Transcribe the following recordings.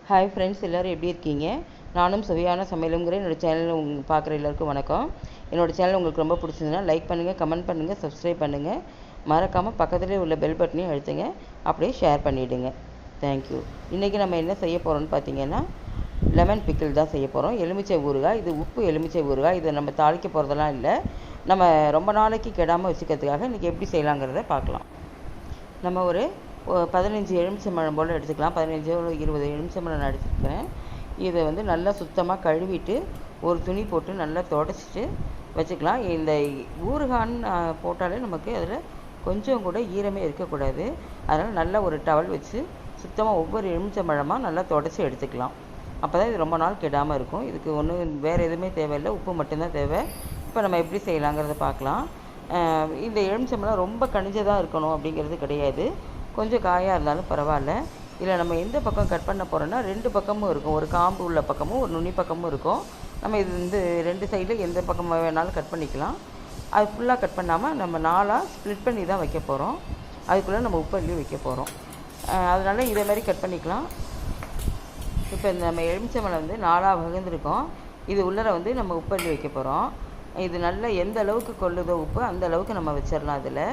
Hi friends, எல்லோரும் எப்படி இருக்கீங்க? நானும் சுவையான சமையலுங்கிற என்னோடய சேனல் பார்க்குற எல்லாருக்கும் வணக்கம். என்னோடய சேனல் உங்களுக்கு ரொம்ப பிடிச்சிருந்ததுன்னா லைக் பண்ணுங்கள், கமெண்ட் பண்ணுங்கள், சப்ஸ்கிரைப் பண்ணுங்கள். மறக்காமல் பக்கத்துலேயே உள்ள பெல் பட்டனையும் அழுத்துங்க. அப்படியே ஷேர் பண்ணிவிடுங்க. தேங்க்யூ. இன்றைக்கி நம்ம என்ன செய்ய போகிறோம்னு பார்த்தீங்கன்னா, லெமன் பிக்கிள் தான் செய்ய போகிறோம். எலுமிச்சை ஊறுகாய். இது உப்பு எலுமிச்சை ஊறுகாய். இதை நம்ம தாளிக்க போகிறதெல்லாம் இல்லை. நம்ம ரொம்ப நாளைக்கு கெடாமல் வச்சுக்கிறதுக்காக இன்றைக்கி எப்படி செய்யலாங்கிறத பார்க்கலாம். நம்ம ஒரு 15 எலுமிச்சம்பழம் போல் எடுத்துக்கலாம். 15 20 எலுமிச்சம்பழம் நான் எடுத்துக்கிறேன். இதை வந்து நல்லா சுத்தமாக கழுவிட்டு ஒரு துணி போட்டு நல்லா துடைச்சிட்டு வச்சுக்கலாம். இந்த ஊறுகான்னு போட்டாலே நமக்கு அதில் கொஞ்சம் கூட ஈரமே இருக்கக்கூடாது. அதனால் நல்லா ஒரு டவல் வச்சு சுத்தமாக ஒவ்வொரு எலுமிச்சம்பழமாக நல்லா துடைச்சி எடுத்துக்கலாம். அப்போ தான் இது ரொம்ப நாள் கெடாமல் இருக்கும். இதுக்கு ஒன்றும் வேறு எதுவுமே தேவையில்லை, உப்பு மட்டும்தான் தேவை. இப்போ நம்ம எப்படி செய்யலாங்கிறத பார்க்கலாம். இந்த எலுமிச்சம்பழம் ரொம்ப கனிஞ்சதாக இருக்கணும் அப்படிங்கிறது கிடையாது. கொஞ்சம் காயாக இருந்தாலும் பரவாயில்ல. இல்லை நம்ம எந்த பக்கம் கட் பண்ண போகிறோன்னா 2 பக்கமும் இருக்கும். ஒரு காம்பு உள்ள பக்கமும் ஒரு நுனி பக்கமும் இருக்கும். நம்ம இது வந்து 2 சைடில் எந்த பக்கம் வேணாலும் கட் பண்ணிக்கலாம். அது ஃபுல்லாக கட் பண்ணாமல் நம்ம 4ஆக ஸ்ப்ளிட் பண்ணி தான் வைக்க போகிறோம். அதுக்குள்ளே நம்ம உப்பள்ளி வைக்க போகிறோம். அதனால் இதே மாதிரி கட் பண்ணிக்கலாம். இப்போ இந்த நம்ம எலுமிச்சம்பழம் வந்து 4ஆக வகுந்துருக்கோம். இது உள்ளர வந்து நம்ம உப்பள்ளி வைக்க போகிறோம். இது நல்லா எந்த அளவுக்கு கொள்ளுதோ உப்பு அந்த அளவுக்கு நம்ம வச்சிடலாம். அதில்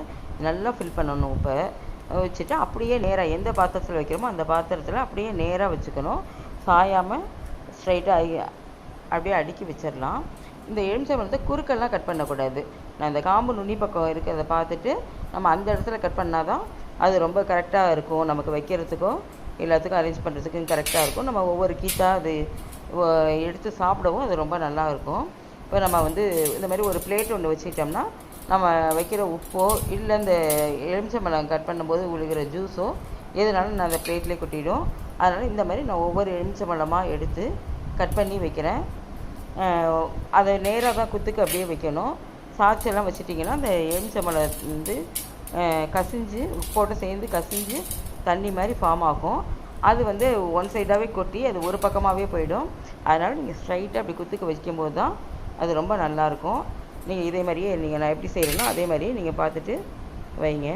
நல்லா ஃபில் பண்ணணும். உப்பை வச்சுட்டு அப்படியே நேராக எந்த பாத்திரத்தில் வைக்கிறோமோ அந்த பாத்திரத்தில் அப்படியே நேராக வச்சுக்கணும். சாயாமல் ஸ்ட்ரைட்டாக அப்படியே அடுக்கி வச்சிடலாம். இந்த எலுமிச்சம்பழத்தை குறுக்கெல்லாம் கட் பண்ணக்கூடாது. நான் இந்த காம்பு நுனி பக்கம் இருக்கிறத பார்த்துட்டு நம்ம அந்த இடத்துல கட் பண்ணால் தான் அது ரொம்ப கரெக்டாக இருக்கும். நமக்கு வைக்கிறதுக்கும் எல்லாத்துக்கும் அரேஞ்ச் பண்ணுறதுக்கும் கரெக்டாக இருக்கும். நம்ம ஒவ்வொரு கீத்தாக அது எடுத்து சாப்பிடவும் அது ரொம்ப நல்லா இருக்கும். இப்போ நம்ம வந்து இந்த மாதிரி ஒரு பிளேட் ஒன்று வச்சுக்கிட்டோம்னா நம்ம வைக்கிற உப்போ இல்லை இந்த எலுமிச்சம்பழம் கட் பண்ணும்போது விழுகிற ஜூஸோ எதுனாலும் நான் அந்த பிளேட்லேயே கொட்டிடும். அதனால் இந்த மாதிரி நான் ஒவ்வொரு எலுமிச்சம்பழமாக எடுத்து கட் பண்ணி வைக்கிறேன். அதை நேராக தான் குத்துக்கு அப்படியே வைக்கணும். சாட்செல்லாம் வச்சுட்டிங்கன்னா அந்த எலுமிச்சம்பழம் வந்து கசிஞ்சு உப்போடு சேர்ந்து கசிஞ்சு தண்ணி மாதிரி ஃபார்ம் ஆகும். அது வந்து ஒன் சைடாகவே கொட்டி அது ஒரு பக்கமாகவே போயிடும். அதனால் நீங்கள் ஸ்ட்ரைட்டாக அப்படி குத்துக்கு வைக்கும்போது தான் அது ரொம்ப நல்லாயிருக்கும். நீங்கள் இதே மாதிரியே நான் எப்படி செய்கிறேனோ அதே மாதிரியே நீங்கள் பார்த்துட்டு வைங்க.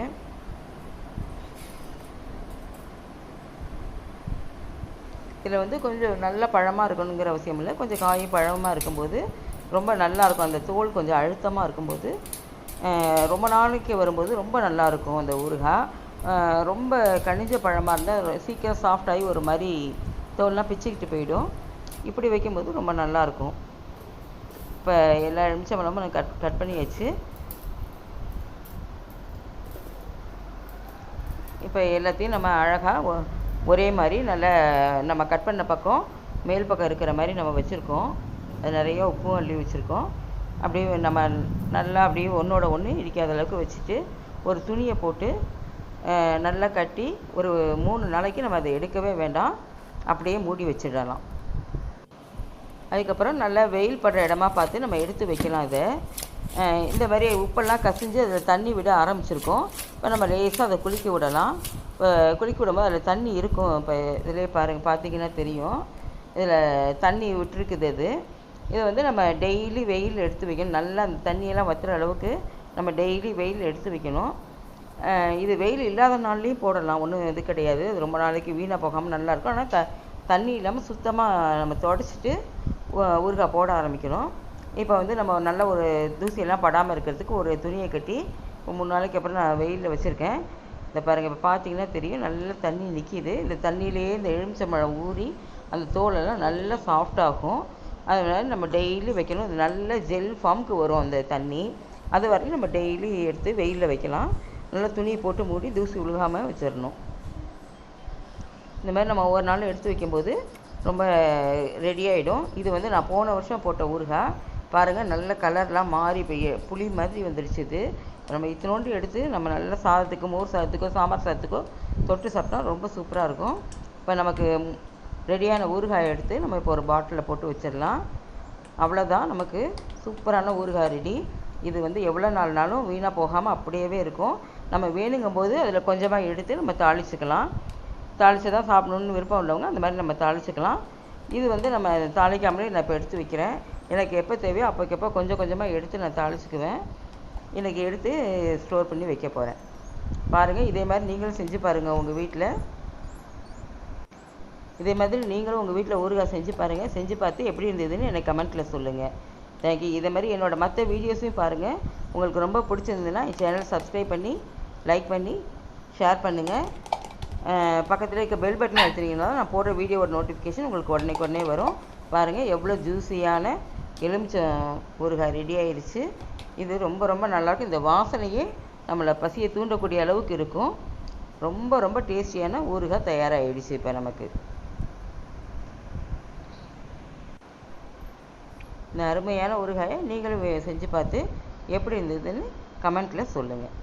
இதில் வந்து கொஞ்சம் நல்ல பழமாக இருக்கணுங்கிற அவசியம் இல்லை. கொஞ்சம் காயும் பழமாக இருக்கும்போது ரொம்ப நல்லாயிருக்கும். அந்த தோல் கொஞ்சம் அழுத்தமாக இருக்கும்போது ரொம்ப நாளைக்கு வரும்போது ரொம்ப நல்லாயிருக்கும் அந்த ஊறுகாய். ரொம்ப கனிஞ்ச பழமாக இருந்தால் சீக்கிரம் சாஃப்டாகி ஒரு மாதிரி தோல்லாம் பிச்சுக்கிட்டு போயிடும். இப்படி வைக்கும்போது ரொம்ப நல்லாயிருக்கும். இப்போ எல்லா எலுமிச்சம்பழமும் நான் கட் பண்ணி வச்சு இப்போ எல்லாத்தையும் நம்ம அழகாக ஒரே மாதிரி நல்லா நம்ம கட் பண்ண பக்கம் மேல் பக்கம் இருக்கிற மாதிரி நம்ம வச்சுருக்கோம். அது நிறைய உப்பும் அள்ளி வச்சுருக்கோம். அப்படியே நம்ம நல்லா அப்படியே ஒன்றோட ஒன்று இடிக்காத அளவுக்கு வச்சுட்டு ஒரு துணியை போட்டு நல்லா கட்டி ஒரு 3 நாளைக்கு நம்ம அதை எடுக்கவே வேண்டாம், அப்படியே மூடி வச்சிடலாம். அதுக்கப்புறம் நல்லா வெயில் படுற இடமா பார்த்து நம்ம எடுத்து வைக்கலாம். இதை இந்த மாதிரி உப்பெல்லாம் கசிஞ்சு அதில் தண்ணி விட ஆரம்பிச்சிருக்கோம். இப்போ நம்ம லேசாக அதை குளிக்க விடலாம். இப்போ குளிக்க விடும்போது அதில் தண்ணி இருக்கும். இப்போ இதிலே பார்த்தீங்கன்னா தெரியும், இதில் தண்ணி விட்டுருக்குது. இதை வந்து நம்ம டெய்லி வெயில் எடுத்து வைக்கணும். நல்லா அந்த தண்ணியெல்லாம் வற்றுற அளவுக்கு நம்ம டெய்லி வெயில் எடுத்து வைக்கணும். இது வெயில் இல்லாத நாள்லேயும் போடலாம், ஒன்றும் இது கிடையாது. அது ரொம்ப நாளைக்கு வீணாக போகாமல் நல்லாயிருக்கும். ஆனால் தண்ணி இல்லாமல் சுத்தமாக நம்ம துடைச்சிட்டு ஊறுகாய் போட ஆரம்பிக்கணும். இப்போ வந்து நம்ம நல்ல ஒரு தூசியெல்லாம் படாமல் இருக்கிறதுக்கு ஒரு துணியை கட்டி 3 நாளைக்கு அப்புறம் நான் வெயிலில் வச்சுருக்கேன். இந்த பாருங்கள், இப்போ பார்த்தீங்கன்னா தெரியும் நல்லா தண்ணி நிற்கிது. இந்த தண்ணியிலேயே இந்த எலுமிச்சம்பழம் ஊறி அந்த தோலெல்லாம் நல்லா சாஃப்டாகும். அதனால் நம்ம டெய்லி வைக்கணும். இது நல்ல ஜெல் ஃபார்முக்கு வரும் அந்த தண்ணி. அது வரைக்கும் நம்ம டெய்லி எடுத்து வெயிலில் வைக்கலாம். நல்லா துணியை போட்டு மூடி தூசி விழுகாமல் வச்சிடணும். இந்த மாதிரி நம்ம ஒவ்வொரு நாளும் எடுத்து வைக்கும்போது ரொம்ப ரெடி ஆகிடும். இது வந்து நான் போன வருஷம் போட்ட ஊறுகாய். பாருங்கள், நல்ல கலர்லாம் மாறி புளி மாதிரி வந்துடுச்சு. இது நம்ம இத்தினோண்டு எடுத்து நம்ம நல்ல சாதத்துக்கு, மோர் சாதத்துக்கோ சாம்பார் சாதத்துக்கோ தொட்டு சாப்பிட்டா ரொம்ப சூப்பராக இருக்கும். இப்போ நமக்கு ரெடியான ஊறுகாயை எடுத்து நம்ம இப்போ ஒரு பாட்டிலில் போட்டு வச்சிடலாம். அவ்வளோதான், நமக்கு சூப்பரான ஊறுகாய் ரெடி. இது வந்து எவ்வளோ நாள்னாலும் வீணாக போகாமல் அப்படியே இருக்கும். நம்ம வேணுங்கும்போது அதில் கொஞ்சமாக எடுத்து நம்ம தாளிச்சுக்கலாம். தாளித்து தான் சாப்பிடணுன்னு விருப்பம் உள்ளவங்க அந்த மாதிரி நம்ம தாளிச்சுக்கலாம். இது வந்து நம்ம தாளிக்காமலே நான் இப்போ எடுத்து வைக்கிறேன். எனக்கு எப்போ தேவையோ அப்போக்கப்போ கொஞ்சம் கொஞ்சமாக எடுத்து நான் தாளிச்சுக்குவேன். இன்றைக்கி எடுத்து ஸ்டோர் பண்ணி வைக்க போகிறேன். பாருங்கள், இதே மாதிரி நீங்களும் செஞ்சு பாருங்கள் உங்கள் வீட்டில். இதே மாதிரி நீங்களும் உங்கள் வீட்டில் ஊறுகாய் செஞ்சு பாருங்கள். செஞ்சு பார்த்து எப்படி இருந்ததுன்னு எனக்கு கமெண்ட்டில் சொல்லுங்கள். தேங்க்யூ. இதே மாதிரி என்னோடய மற்ற வீடியோஸையும் பாருங்கள். உங்களுக்கு ரொம்ப பிடிச்சிருந்ததுன்னா என் சேனல் சப்ஸ்கிரைப் பண்ணி லைக் பண்ணி ஷேர் பண்ணுங்கள். பக்கத்தில் இருக்க பெல் பட்டனை அழுத்தினீங்கன்னா நான் போடுற வீடியோவோட நோட்டிஃபிகேஷன் உங்களுக்கு உடனே வரும். பாருங்கள் எவ்வளோ ஜூஸியான எலுமிச்சை ஊறுகாய் ரெடி ஆயிடுச்சு. இது ரொம்ப நல்லாயிருக்கும். இந்த வாசனையே நம்மளை பசியை தூண்டக்கூடிய அளவுக்கு இருக்கும். ரொம்ப டேஸ்டியான ஊறுகாய் தயாராகிடுச்சு. இப்போ நமக்கு இந்த அருமையான ஊறுகாயை நீங்களும் செஞ்சு பார்த்து எப்படி இருந்ததுன்னு கமெண்ட்டில் சொல்லுங்கள்.